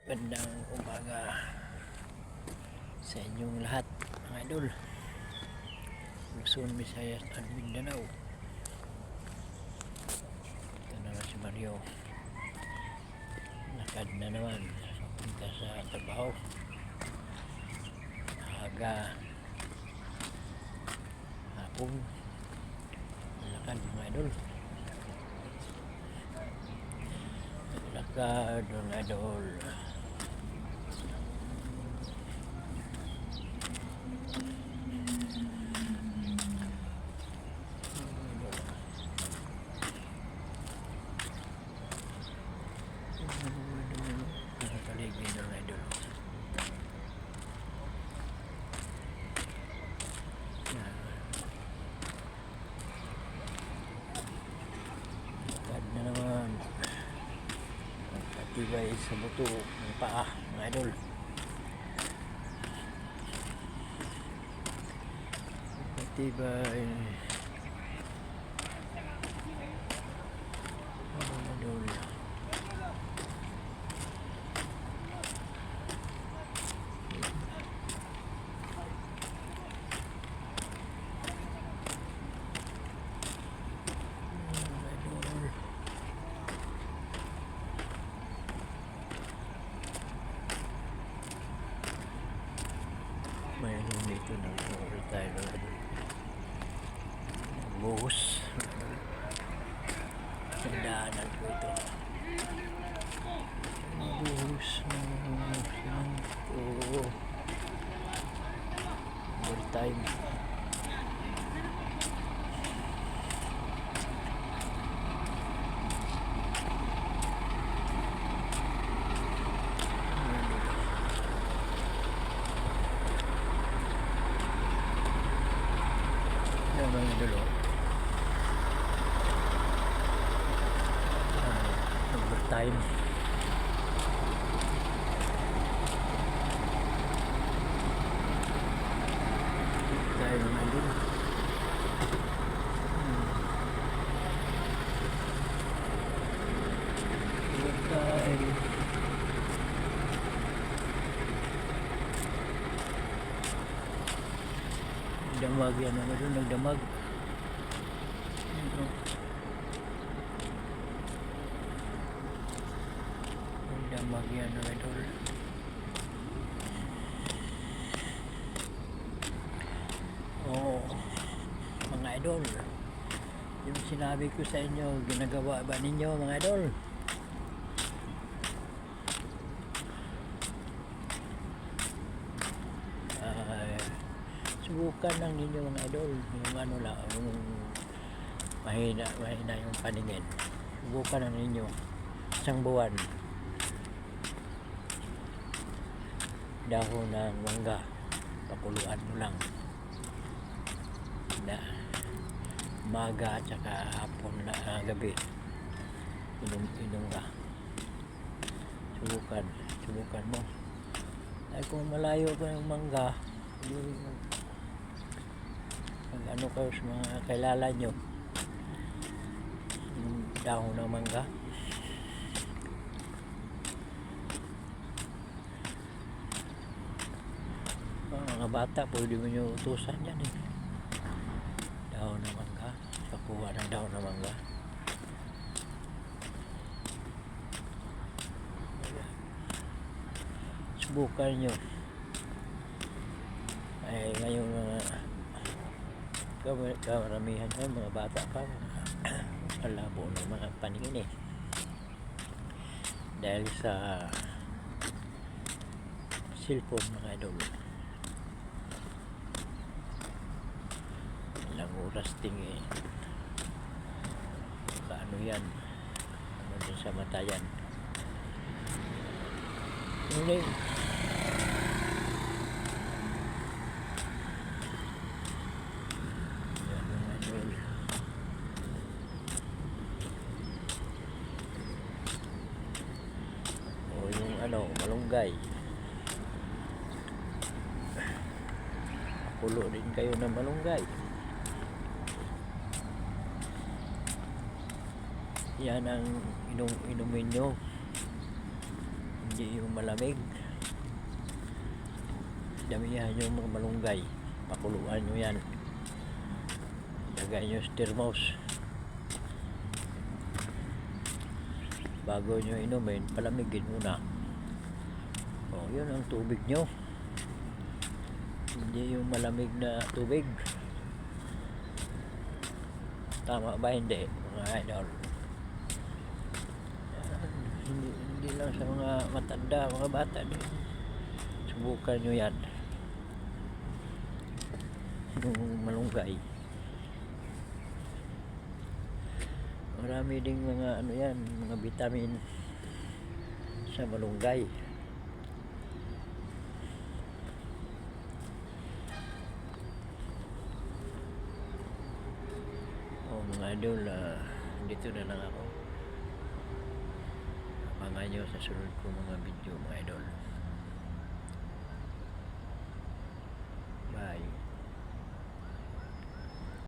Gandang umaga sa inyong lahat mga idol. Luzon, Visayas at Mindanao. Ito naman si Mario. Lakad na naman papunta sa trabaho. Aga hapon lakad mga idol. Lakad mga idol. Nakapaligid ng idol. Lakad na naman. Magkatibay sa buto ng paa mga idol. Magkatibay mga idol. Mayroon dito ng tayo ng buhos. Ang daanan ko ito. Buhos ng overtime. Yan mga idol. Overtime. Tayo mga idol. Overtime. Damag yan mga idol. Nagdamag. Damag yan mga idol. Oo mga idol, yung sinabi ko sa inyo, ginagawa ba ninyo mga idol? Subukan lang ninyo mga idol, yung ano lang, yung mahina yung paningin. Subukan lang ninyo isang buwan. Dahon ng mangga, pakuluan mo lang na umaga at saka hapon na gabi, inom ka. Subukan mo. Ay kung malayo ka ng mangga, ano kayo sa mga kailala nyo, yung dahon ng mangga, mga bata pwede mo nyo utusan yan eh. Dahon ng mangga, pakuha ng dahon ng mangga. Subukan nyo. Ay ngayong kamaramihan ng mga bata pa malabo ng mga paningin eh, dahil sa cellphone mga idol. Ilang oras tingin paano yan, ano din sa mata yan. Hindi malunggay, pulo din kayo ng malunggay. Yan ang inumin nyo Hindi yung malamig. Damihan yung mga malunggay. Pakuluan nyo yan. Lagay nyo sa thermos. Bago nyo inumin, palamigin muna. O, yun ang tubig nyo. Hindi yung malamig na tubig. Tama ba? Hindi, mga idol. Hindi lang sa mga matanda, mga bata. Subukan nyo yan. Yung malunggay. Marami ding mga ano yan, mga vitamin sa malunggay. O mga idol, dito na lang ako. Abangan nyo sa sunod ko mga video.